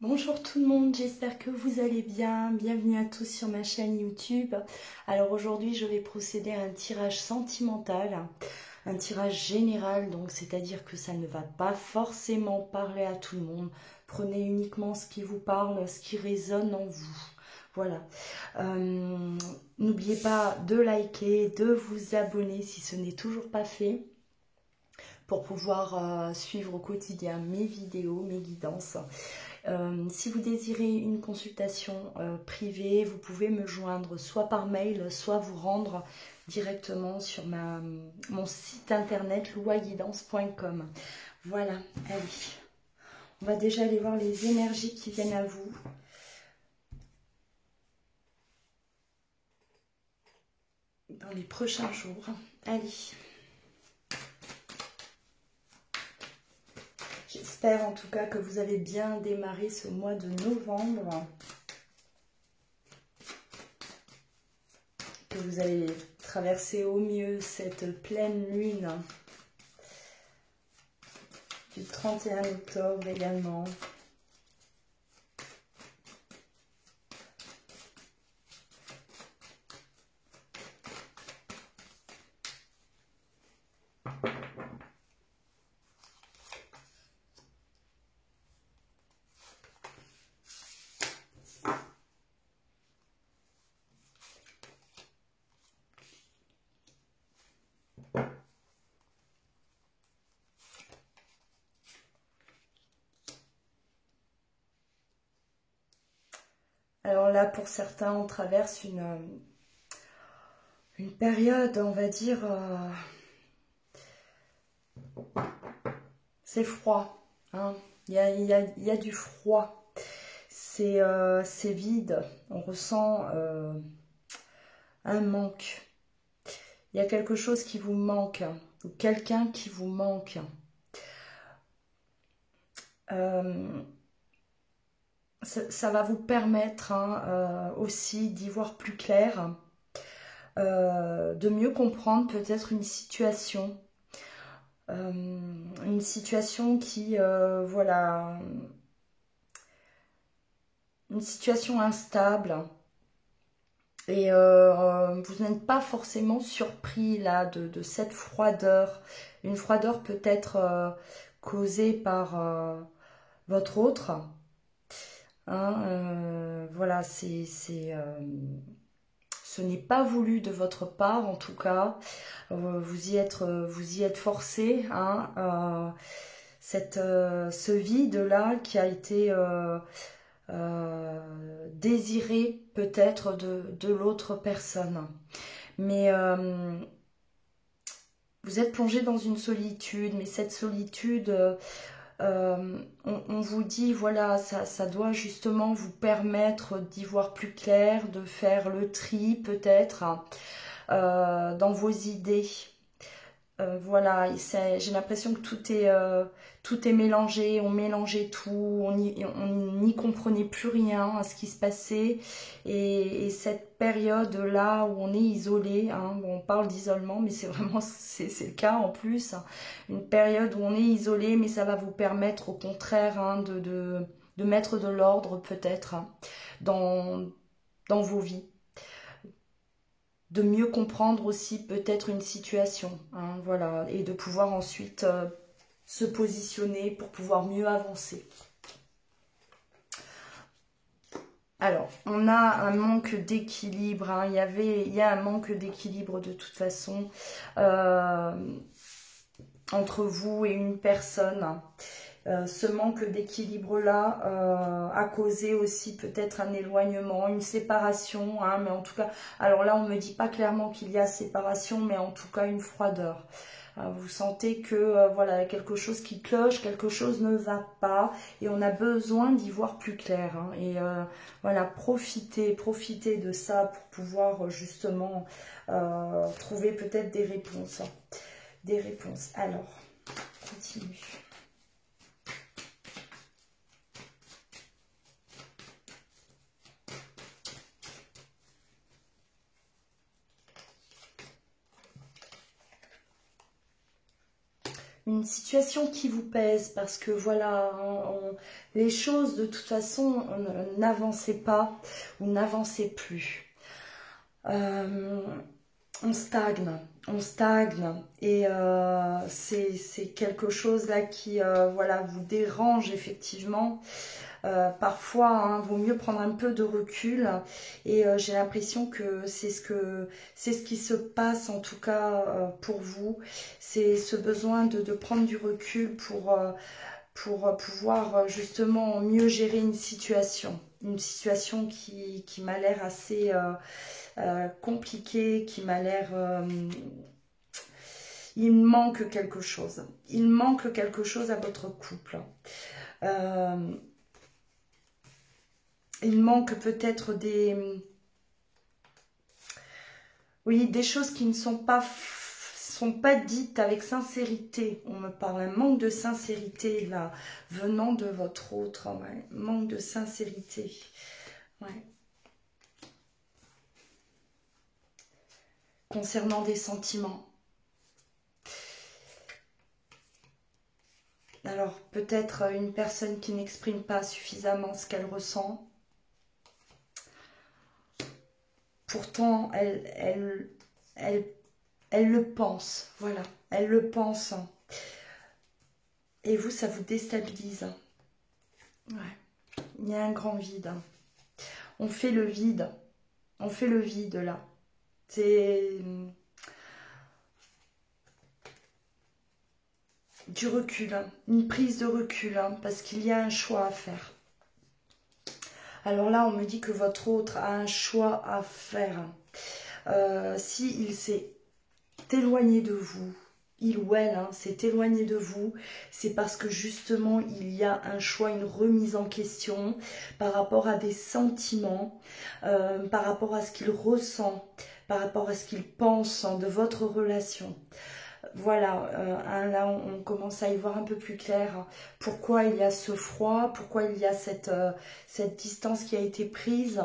Bonjour tout le monde, j'espère que vous allez bien. Bienvenue à tous sur ma chaîne YouTube. Alors aujourd'hui, je vais procéder à un tirage sentimental, un tirage général, donc c'est-à-dire que ça ne va pas forcément parler à tout le monde. Prenez uniquement ce qui vous parle, ce qui résonne en vous. Voilà. N'oubliez pas de liker, de vous abonner si ce n'est toujours pas fait, pour pouvoir suivre au quotidien mes vidéos, mes guidances. Si vous désirez une consultation privée, vous pouvez me joindre soit par mail, soit vous rendre directement sur mon site internet louaguidance.com. Voilà, allez. On va déjà aller voir les énergies qui viennent à vous. Dans les prochains jours. Allez. J'espère en tout cas que vous avez bien démarré ce mois de novembre. Que vous allez traverser au mieux cette pleine lune du 31 octobre également. Alors là, pour certains, on traverse une période, on va dire, c'est froid. Hein. Il y a du froid. C'est vide. On ressent un manque. Il y a quelque chose qui vous manque, ou quelqu'un qui vous manque. Ça va vous permettre aussi d'y voir plus clair, de mieux comprendre peut-être une situation qui, voilà, une situation instable. Et vous n'êtes pas forcément surpris là de cette froideur. Une froideur peut-être causée par votre autre. Hein, voilà, ce n'est pas voulu de votre part en tout cas. Vous y êtes forcé. Hein, ce vide-là qui a été désiré peut-être de l'autre personne. Mais vous êtes plongé dans une solitude, mais cette solitude, on vous dit, voilà, ça doit justement vous permettre d'y voir plus clair, de faire le tri peut-être dans vos idées. Voilà, j'ai l'impression que tout est mélangé, on mélangeait tout, on n'y comprenait plus rien à ce qui se passait. Et cette période-là où on est isolé, hein, bon, on parle d'isolement, mais c'est vraiment c'est le cas en plus. Hein, une période où on est isolé, mais ça va vous permettre au contraire de mettre de l'ordre peut-être dans vos vies. De mieux comprendre aussi peut-être une situation, hein, voilà, et de pouvoir ensuite se positionner pour pouvoir mieux avancer. Alors, on a un manque d'équilibre, hein, il y a un manque d'équilibre de toute façon entre vous et une personne. Ce manque d'équilibre-là a causé aussi peut-être un éloignement, une séparation, hein, mais en tout cas, alors là, on ne me dit pas clairement qu'il y a séparation, mais en tout cas, une froideur. Vous sentez que voilà, quelque chose qui cloche, quelque chose ne va pas, et on a besoin d'y voir plus clair. Hein, et voilà, profitez de ça pour pouvoir justement trouver peut-être des réponses. Des réponses. Alors, continue. une situation qui vous pèse, parce que voilà, les choses de toute façon n'avançaient pas ou n'avançaient plus. On stagne et c'est quelque chose là qui voilà, vous dérange effectivement. Parfois, hein, vaut mieux prendre un peu de recul et j'ai l'impression que c'est ce qui se passe en tout cas pour vous. C'est ce besoin de prendre du recul pour pouvoir justement mieux gérer une situation. Une situation qui m'a l'air assez compliquée, qui m'a l'air... il manque quelque chose. Il manque quelque chose à votre couple. Il manque peut-être oui, des choses qui ne sont pas dites avec sincérité. On me parle un manque de sincérité là, venant de votre autre. Ouais. Manque de sincérité. Ouais. Concernant des sentiments. Alors, peut-être une personne qui n'exprime pas suffisamment ce qu'elle ressent. Pourtant, elle le pense. Voilà, elle le pense. Et vous, ça vous déstabilise. Ouais. Il y a un grand vide. On fait le vide. On fait le vide, là. C'est... du recul, hein. Une prise de recul, hein, parce qu'il y a un choix à faire. Alors là, on me dit que votre autre a un choix à faire. S'il s'est éloigné de vous, il ou elle s'est éloigné de vous, c'est parce que justement, il y a un choix, une remise en question par rapport à des sentiments, par rapport à ce qu'il ressent, par rapport à ce qu'il pense de votre relation. Voilà, là on commence à y voir un peu plus clair pourquoi il y a ce froid, pourquoi il y a cette distance qui a été prise.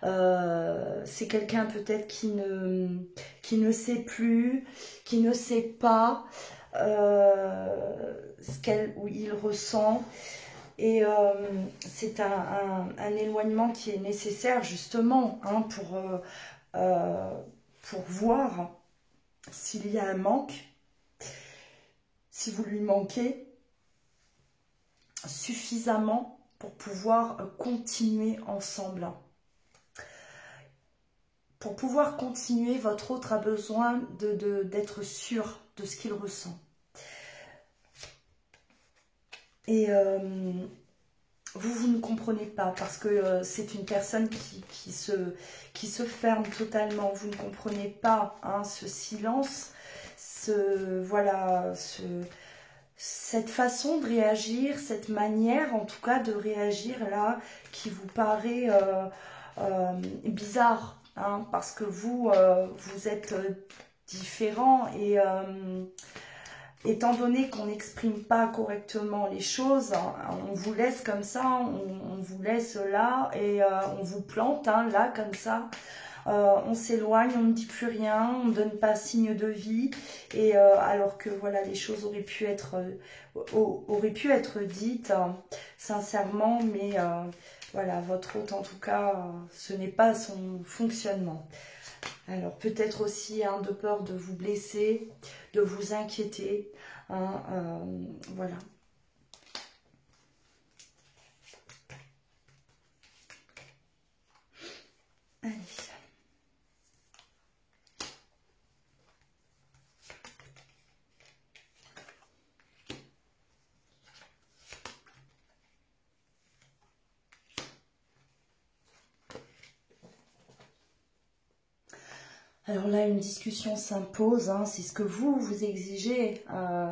C'est quelqu'un peut-être qui ne sait plus, qui ne sait pas où il ressent. Et c'est un éloignement qui est nécessaire justement pour voir s'il y a un manque, si vous lui manquez suffisamment pour pouvoir continuer ensemble. Pour pouvoir continuer, votre autre a besoin d'être sûr de ce qu'il ressent. Et vous ne comprenez pas parce que c'est une personne qui se ferme totalement. Vous ne comprenez pas ce silence, cette façon de réagir, cette manière en tout cas de réagir là qui vous paraît bizarre. Parce que vous êtes différent et étant donné qu'on n'exprime pas correctement les choses, on vous laisse comme ça, on vous laisse là et on vous plante là comme ça. On s'éloigne, on ne dit plus rien, on ne donne pas signe de vie. Et alors que voilà, les choses auraient pu être dites sincèrement, mais voilà, votre hôte en tout cas, ce n'est pas son fonctionnement. Alors peut-être aussi de peur de vous blesser, de vous inquiéter. Voilà. Allez. Alors là, une discussion s'impose, c'est ce que vous exigez,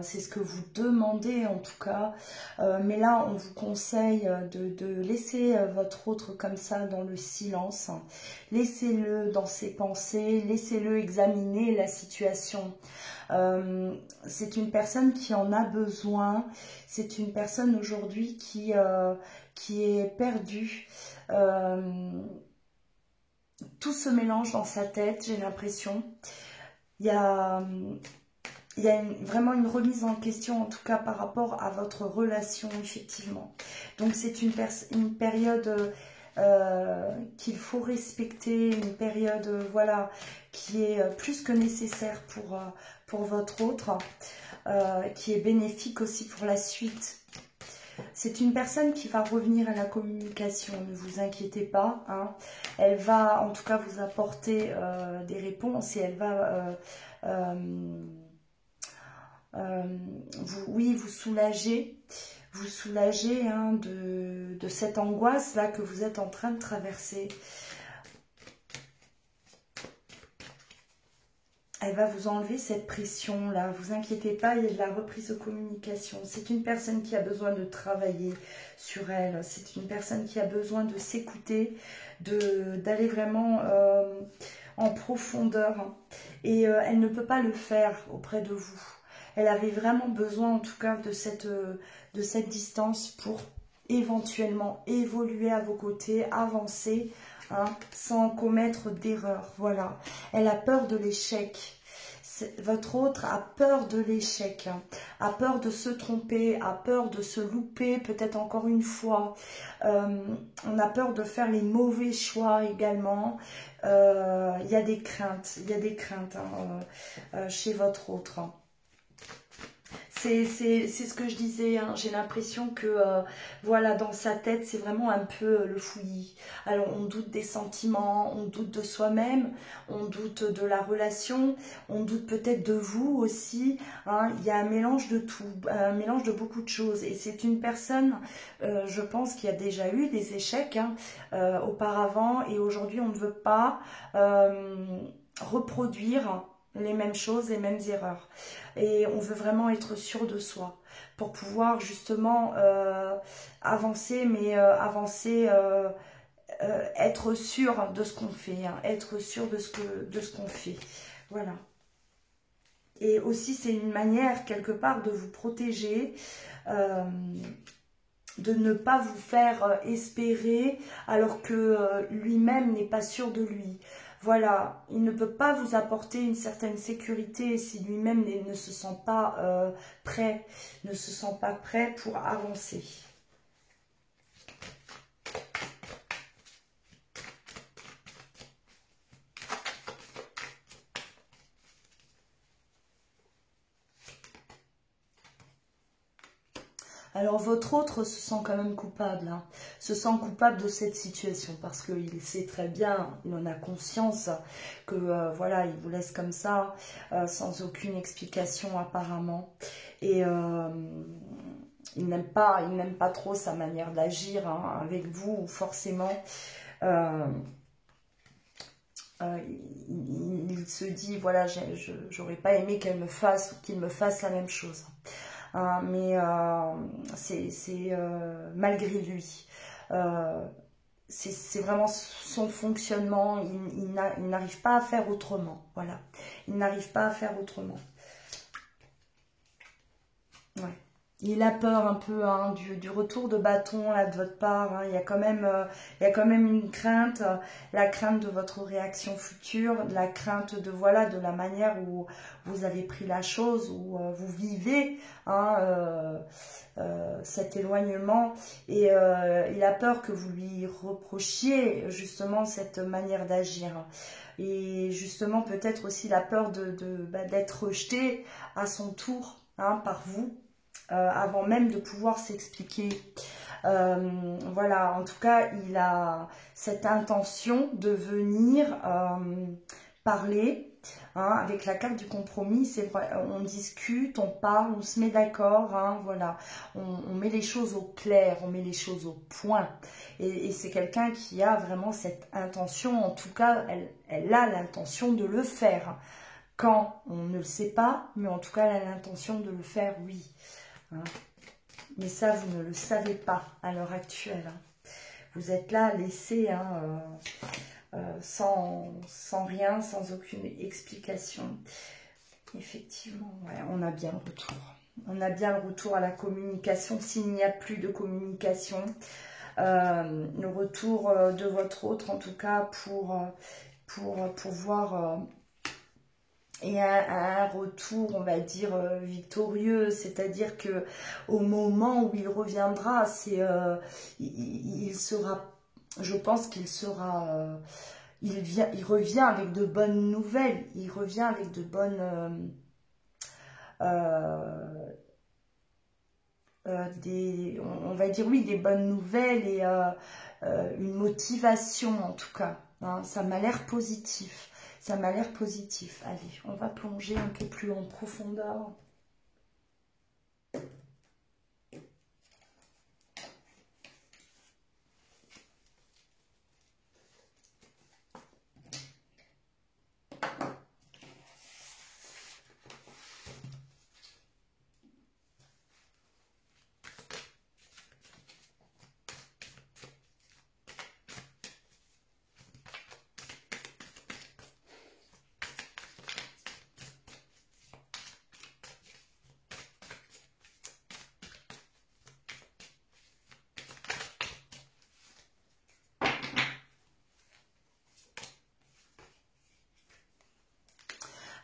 c'est ce que vous demandez en tout cas. Mais là, on vous conseille de laisser votre autre comme ça dans le silence. Laissez-le dans ses pensées, laissez-le examiner la situation. C'est une personne qui en a besoin, c'est une personne aujourd'hui qui est perdue. Tout se mélange dans sa tête, j'ai l'impression. Il y a il y a vraiment une remise en question, en tout cas par rapport à votre relation, effectivement. Donc c'est une période qu'il faut respecter, une période voilà, qui est plus que nécessaire pour votre autre, qui est bénéfique aussi pour la suite. C'est une personne qui va revenir à la communication, ne vous inquiétez pas. Hein. Elle va en tout cas vous apporter des réponses et elle va vous soulager. Vous soulager hein, de cette angoisse là que vous êtes en train de traverser. Elle va vous enlever cette pression là, vous inquiétez pas, il y a de la reprise de communication. C'est une personne qui a besoin de travailler sur elle, c'est une personne qui a besoin de s'écouter, d'aller vraiment en profondeur. Et elle ne peut pas le faire auprès de vous. Elle avait vraiment besoin en tout cas de cette distance pour éventuellement évoluer à vos côtés, avancer, hein, sans commettre d'erreurs. Voilà. Elle a peur de l'échec. Votre autre a peur de l'échec, hein, a peur de se tromper, a peur de se louper peut-être encore une fois. On a peur de faire les mauvais choix également. Il y a des craintes, hein, chez votre autre. C'est ce que je disais, hein. J'ai l'impression que voilà, dans sa tête, c'est vraiment un peu le fouillis. Alors, on doute des sentiments, on doute de soi-même, on doute de la relation, on doute peut-être de vous aussi. Hein. Il y a un mélange de tout, un mélange de beaucoup de choses. Et c'est une personne, je pense, qui a déjà eu des échecs hein, auparavant. Et aujourd'hui, on ne veut pas reproduire les mêmes choses, les mêmes erreurs. Et on veut vraiment être sûr de soi pour pouvoir justement avancer, mais être sûr de ce qu'on fait, hein, être sûr de ce qu'on fait. Voilà. Et aussi, c'est une manière, quelque part, de vous protéger, de ne pas vous faire espérer alors que lui-même n'est pas sûr de lui. Voilà, il ne peut pas vous apporter une certaine sécurité si lui-même ne se sent pas prêt, ne se sent pas prêt pour avancer. Alors votre autre se sent quand même coupable, hein, se sent coupable de cette situation parce qu'il sait très bien, il en a conscience que voilà, il vous laisse comme ça, sans aucune explication apparemment. Et il n'aime pas trop sa manière d'agir hein, avec vous, forcément. Il se dit, voilà, j'aurais pas aimé qu'il me fasse la même chose. Hein, mais c'est malgré lui. C'est vraiment son fonctionnement. Il n'arrive pas à faire autrement. Voilà. Il n'arrive pas à faire autrement. Ouais. Il a peur un peu hein, du retour de bâton là, de votre part. Hein. Il y a quand même une crainte, la crainte de votre réaction future, la crainte de voilà de la manière où vous avez pris la chose, où vous vivez hein, cet éloignement. Et il a peur que vous lui reprochiez justement cette manière d'agir. Et justement peut-être aussi la peur d'être rejeté à son tour hein, par vous. Avant même de pouvoir s'expliquer. Voilà, en tout cas, il a cette intention de venir parler. Hein, avec la carte du compromis, c'est vrai, on discute, on parle, on se met d'accord, hein, voilà, on met les choses au clair, on met les choses au point. Et c'est quelqu'un qui a vraiment cette intention, en tout cas, elle a l'intention de le faire. Quand on ne le sait pas, mais en tout cas, elle a l'intention de le faire, oui. Hein. Mais ça, vous ne le savez pas à l'heure actuelle. Hein. Vous êtes là, laissé, hein, sans rien, sans aucune explication. Effectivement, ouais, on a bien le retour. On a bien le retour à la communication. S'il n'y a plus de communication, le retour de votre autre, en tout cas, pour pouvoir et un retour, on va dire, victorieux. C'est-à-dire que au moment où il reviendra, il sera, je pense qu'il sera, il revient avec de bonnes nouvelles, il revient avec de bonnes, on va dire oui, des bonnes nouvelles et une motivation en tout cas. Hein, ça m'a l'air positif. Ça m'a l'air positif. Allez, on va plonger un peu plus en profondeur.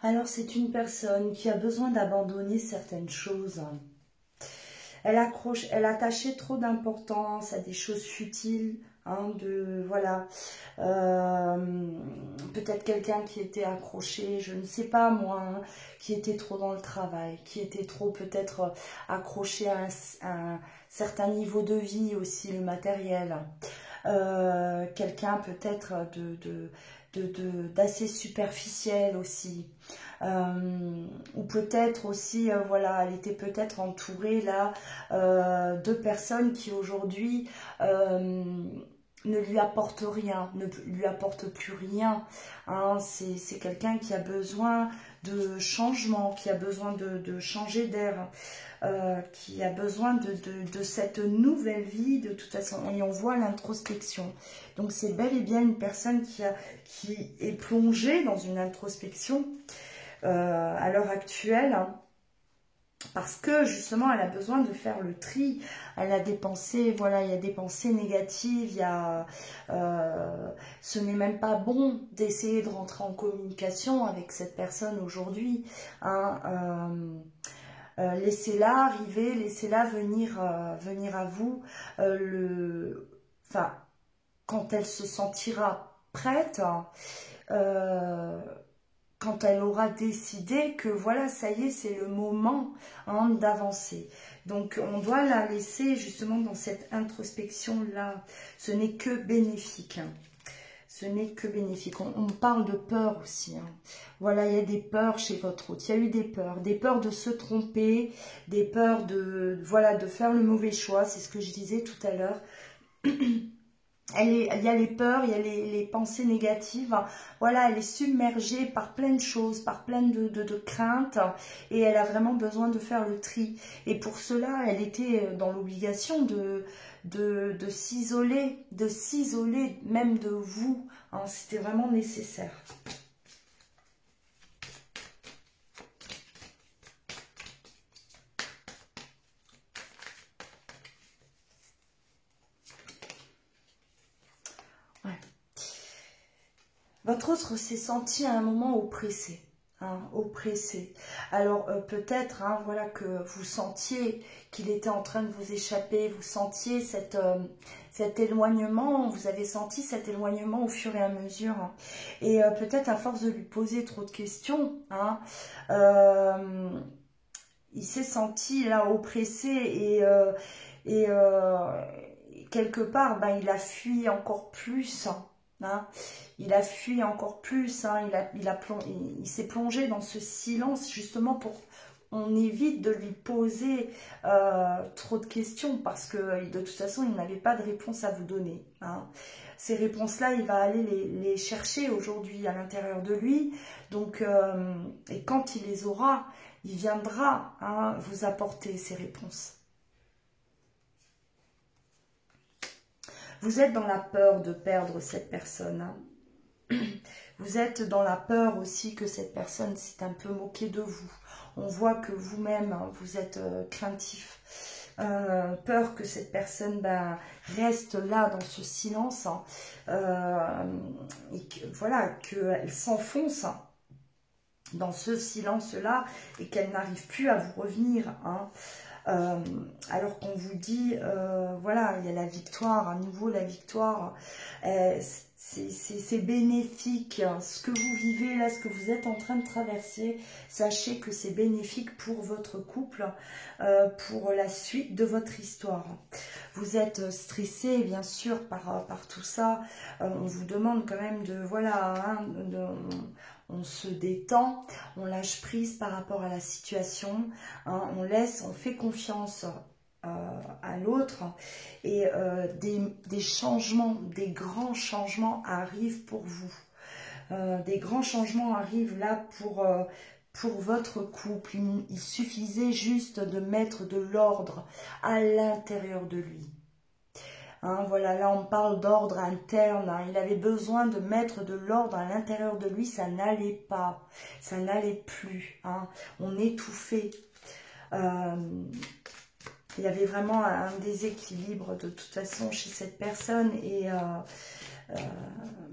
Alors, c'est une personne qui a besoin d'abandonner certaines choses. Elle attachait trop d'importance à des choses futiles, hein, voilà. Peut-être quelqu'un qui était accroché, je ne sais pas moi, hein, qui était trop dans le travail, qui était trop peut-être accroché à un certain niveau de vie aussi, le matériel. Quelqu'un peut-être d'assez superficiel aussi. Ou peut-être aussi, voilà, elle était peut-être entourée là de personnes qui aujourd'hui ne lui apportent rien, ne lui apportent plus rien. Hein. C'est quelqu'un qui a besoin de changement, qui a besoin de changer d'air. Qui a besoin de cette nouvelle vie de toute façon, et on voit l'introspection. Donc c'est bel et bien une personne qui est plongée dans une introspection à l'heure actuelle, hein, parce que justement elle a besoin de faire le tri. Elle a des pensées, voilà, il y a des pensées négatives, il y a, ce n'est même pas bon d'essayer de rentrer en communication avec cette personne aujourd'hui, hein, laissez-la arriver, laissez-la venir, venir à vous, enfin, quand elle se sentira prête, quand elle aura décidé que voilà, ça y est, c'est le moment, hein, d'avancer. Donc on doit la laisser justement dans cette introspection-là. Ce n'est que bénéfique. Ce n'est que bénéfique. On parle de peur aussi. Hein. Voilà, il y a des peurs chez votre hôte. Il y a eu des peurs de se tromper, des peurs de, voilà, de faire le mauvais choix. C'est ce que je disais tout à l'heure. Il y a les peurs, il y a les pensées négatives. Voilà, elle est submergée par plein de choses, par plein de craintes. Et elle a vraiment besoin de faire le tri. Et pour cela, elle était dans l'obligation de s'isoler, même de vous. Hein, c'était vraiment nécessaire. Ouais. Votre autre s'est senti à un moment oppressé. Hein, oppressé. Alors peut-être, hein, voilà, que vous sentiez qu'il était en train de vous échapper, vous sentiez cet éloignement, vous avez senti cet éloignement au fur et à mesure. Hein. Et peut-être à force de lui poser trop de questions, hein, il s'est senti là oppressé et quelque part, ben, il a fui encore plus. Hein. Il a fui encore plus, hein. Il s'est plongé dans ce silence justement pour qu'on évite de lui poser trop de questions parce que de toute façon, il n'avait pas de réponse à vous donner. Hein. Ces réponses-là, il va aller les chercher aujourd'hui à l'intérieur de lui. Donc, et quand il les aura, il viendra, hein, vous apporter ces réponses. Vous êtes dans la peur de perdre cette personne. Hein. Vous êtes dans la peur aussi que cette personne s'est un peu moquée de vous. On voit que vous-même, hein, vous êtes craintif. Peur que cette personne reste là dans ce silence. Hein, et que, voilà, qu'elle s'enfonce. Hein, dans ce silence-là et qu'elle n'arrive plus à vous revenir, hein. Alors qu'on vous dit, voilà, il y a la victoire, à nouveau la victoire, c'est bénéfique, hein. Ce que vous vivez là, ce que vous êtes en train de traverser, sachez que c'est bénéfique pour votre couple, pour la suite de votre histoire. Vous êtes stressé, bien sûr, par tout ça. On vous demande quand même de, voilà, hein, on se détend, on lâche prise par rapport à la situation, hein, on fait confiance à l'autre et des changements, des grands changements arrivent pour vous. Des grands changements arrivent là pour votre couple. Il suffisait juste de mettre de l'ordre à l'intérieur de lui. Hein, voilà, là on parle d'ordre interne, hein. Il avait besoin de mettre de l'ordre à l'intérieur de lui, ça n'allait pas, ça n'allait plus, hein. On étouffait. Il y avait vraiment un déséquilibre de toute façon chez cette personne et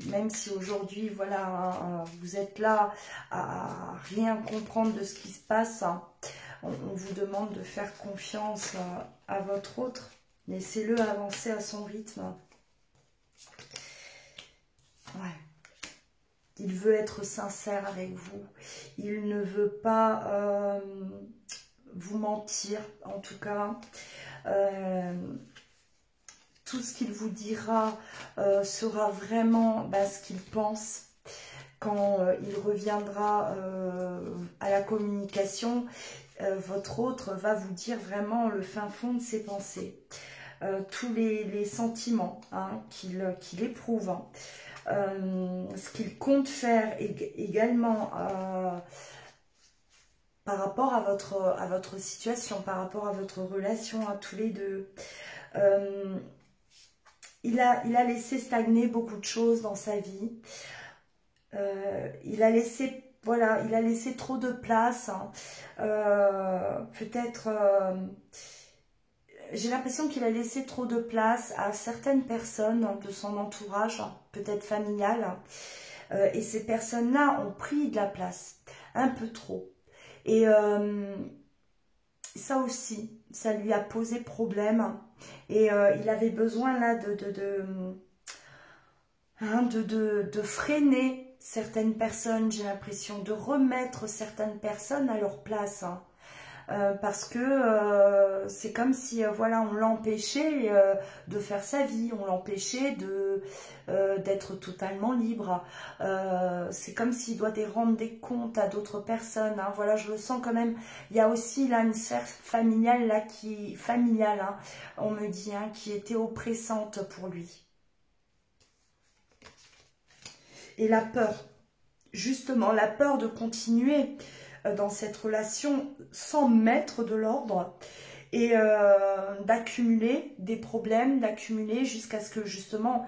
même si aujourd'hui, voilà, hein, vous êtes là à rien comprendre de ce qui se passe, hein, on vous demande de faire confiance à votre autre. Laissez-le avancer à son rythme. Ouais. Il veut être sincère avec vous. Il ne veut pas vous mentir, en tout cas. Tout ce qu'il vous dira sera vraiment ce qu'il pense. Quand il reviendra à la communication, votre autre va vous dire vraiment le fin fond de ses pensées. Tous les sentiments, hein, qu'il éprouve, hein. Ce qu'il compte faire également par rapport à votre situation, par rapport à votre relation à tous les deux. Il a laissé stagner beaucoup de choses dans sa vie. Il a laissé, voilà, il a laissé trop de place, hein. Peut-être... j'ai l'impression qu'il a laissé trop de place à certaines personnes de son entourage, peut-être familial. Et ces personnes-là ont pris de la place, un peu trop. Et ça aussi, ça lui a posé problème. Et il avait besoin là de freiner certaines personnes, j'ai l'impression, de remettre certaines personnes à leur place, hein. Parce que c'est comme si voilà, on l'empêchait de faire sa vie, on l'empêchait d'être totalement libre. C'est comme s'il doit rendre des comptes à d'autres personnes, hein. Voilà, je le sens quand même. Il y a aussi là une sphère familiale là familiale, hein, on me dit, hein, qui était oppressante pour lui. Et la peur, justement, la peur de continuer dans cette relation sans mettre de l'ordre et d'accumuler des problèmes, d'accumuler jusqu'à ce que justement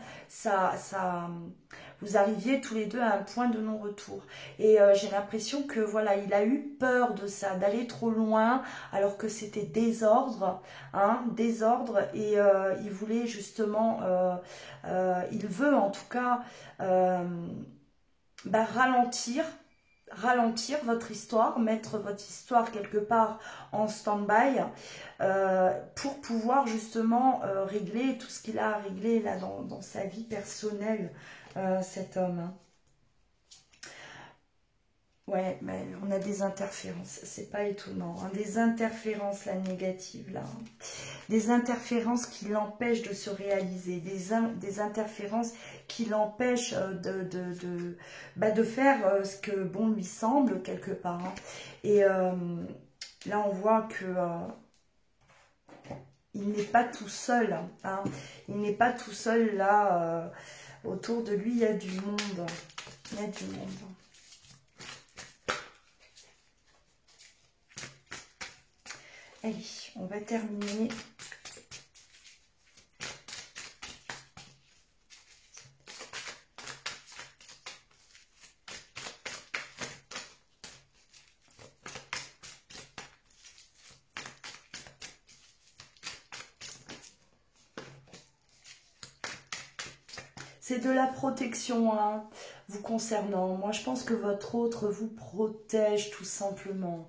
vous arriviez tous les deux à un point de non-retour. Et j'ai l'impression que voilà, il a eu peur de ça, d'aller trop loin alors que c'était désordre, hein, désordre, et il voulait justement, il veut en tout cas ralentir votre histoire, mettre votre histoire quelque part en stand-by pour pouvoir justement régler tout ce qu'il a à régler là dans sa vie personnelle, cet homme, hein. Ouais, mais on a des interférences, c'est pas étonnant, hein, des interférences là, négatives là, hein. Des interférences qui l'empêchent de se réaliser, des interférences qui l'empêchent de faire ce que bon lui semble quelque part, hein. Et là on voit que il n'est pas tout seul, hein. Il n'est pas tout seul là, autour de lui il y a du monde, il y a du monde. Allez, on va terminer. C'est de la protection, hein. vous concernant. Moi, je pense que votre autre vous protège tout simplement.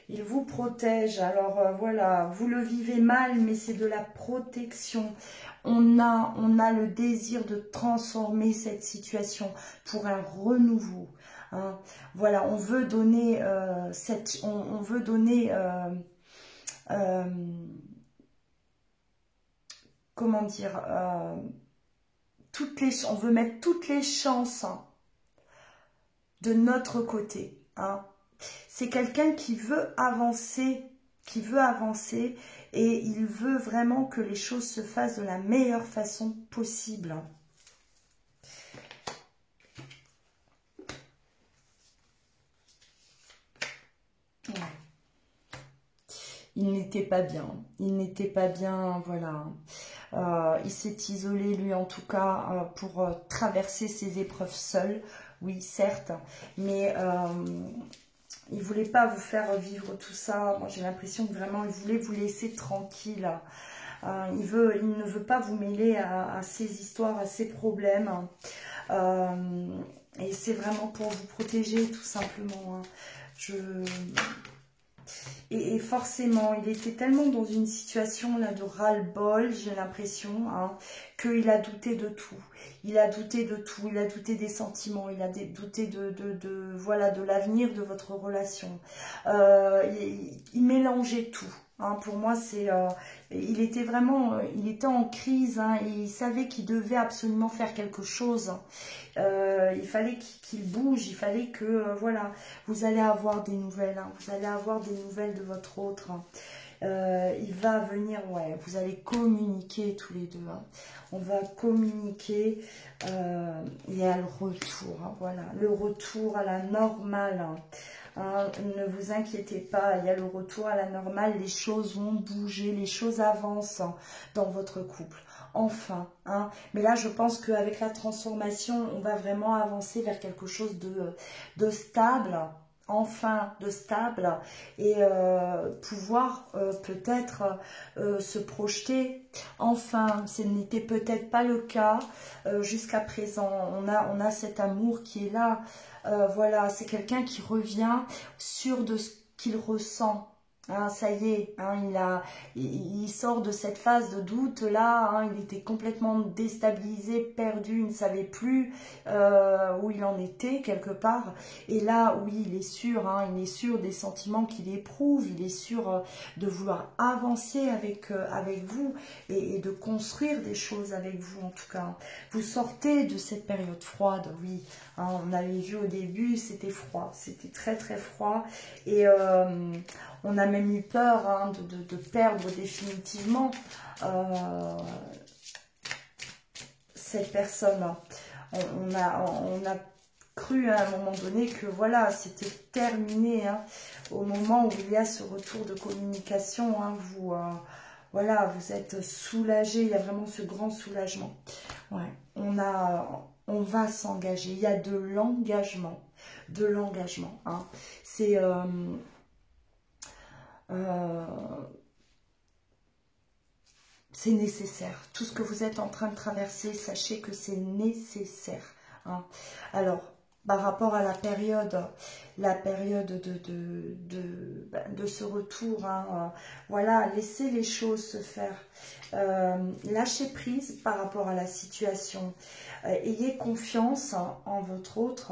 Il vous protège. Alors voilà, vous le vivez mal, mais c'est de la protection. On a le désir de transformer cette situation pour un renouveau. Hein. Voilà, on veut donner on veut donner comment dire, on veut mettre toutes les chances de notre côté. Hein. C'est quelqu'un qui veut avancer, et il veut vraiment que les choses se fassent de la meilleure façon possible. Ouais. Il n'était pas bien, voilà. Il s'est isolé, lui, en tout cas, pour traverser ses épreuves seul. Oui, certes, mais il ne voulait pas vous faire vivre tout ça. Moi, j'ai l'impression que vraiment, il voulait vous laisser tranquille. Il ne veut pas vous mêler à ses histoires, à ses problèmes. Et c'est vraiment pour vous protéger, tout simplement. Et forcément, il était tellement dans une situation là de ras-le-bol, j'ai l'impression, hein, qu'il a douté de tout. Il a douté de tout, il a douté des sentiments, il a douté voilà, de l'avenir de votre relation. Il mélangeait tout. Hein, pour moi, il était vraiment, il était en crise, hein, et il savait qu'il devait absolument faire quelque chose. Il fallait qu'il bouge, il fallait que, voilà, vous allez avoir des nouvelles, hein, vous allez avoir des nouvelles de votre autre. Hein. Il va venir, ouais, vous allez communiquer tous les deux. Hein. On va communiquer, il y a le retour, hein, voilà, le retour à la normale. Hein. Hein, ne vous inquiétez pas, il y a le retour à la normale, les choses vont bouger, les choses avancent dans votre couple. Enfin, hein. Mais là, je pense qu'avec la transformation, on va vraiment avancer vers quelque chose de stable, enfin de stable, et pouvoir peut-être se projeter. Enfin, ce n'était peut-être pas le cas jusqu'à présent. On a cet amour qui est là. Voilà, c'est quelqu'un qui revient sûr de ce qu'il ressent. Hein, ça y est, hein, il sort de cette phase de doute là, hein, il était complètement déstabilisé, perdu, il ne savait plus où il en était quelque part. Et là, oui, il est sûr, hein, il est sûr des sentiments qu'il éprouve, il est sûr de vouloir avancer avec vous et de construire des choses avec vous en tout cas. Vous sortez de cette période froide, oui, hein, on avait vu au début, c'était froid, c'était très très froid et on a même eu peur hein, de perdre définitivement cette personne. On a cru à un moment donné que voilà, c'était terminé. Hein, au moment où il y a ce retour de communication, hein, voilà, vous êtes soulagé. Il y a vraiment ce grand soulagement. Ouais, on va s'engager. Il y a de l'engagement. De l'engagement. Hein. C'est... c'est nécessaire. Tout ce que vous êtes en train de traverser, sachez que c'est nécessaire. Hein. Alors, par rapport à la période de ce retour, hein, voilà, laissez les choses se faire. Lâchez prise par rapport à la situation. Ayez confiance en votre autre.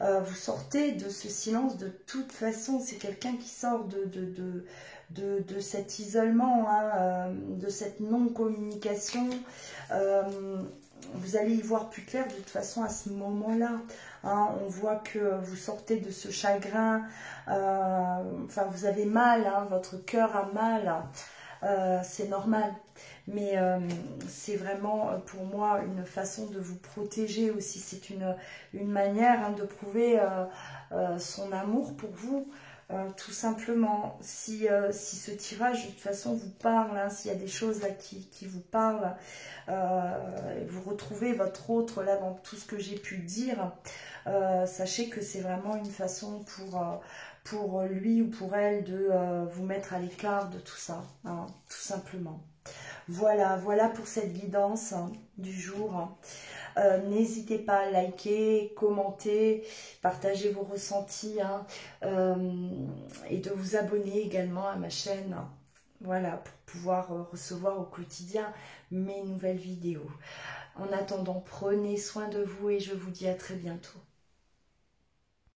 Vous sortez de ce silence de toute façon. C'est quelqu'un qui sort de cet isolement, hein, de cette non-communication. Vous allez y voir plus clair de toute façon à ce moment-là. Hein, on voit que vous sortez de ce chagrin. Enfin, vous avez mal, hein, votre cœur a mal. C'est normal. Mais c'est vraiment pour moi une façon de vous protéger aussi. C'est une manière hein, de prouver son amour pour vous. Tout simplement, si ce tirage de toute façon vous parle, hein, s'il y a des choses là qui vous parlent, vous retrouvez votre autre là dans tout ce que j'ai pu dire, sachez que c'est vraiment une façon pour lui ou pour elle de vous mettre à l'écart de tout ça, hein, tout simplement. Voilà, voilà pour cette guidance du jour. N'hésitez pas à liker, commenter, partager vos ressentis et de vous abonner également à ma chaîne. Voilà, pour pouvoir recevoir au quotidien mes nouvelles vidéos. En attendant, prenez soin de vous et je vous dis à très bientôt.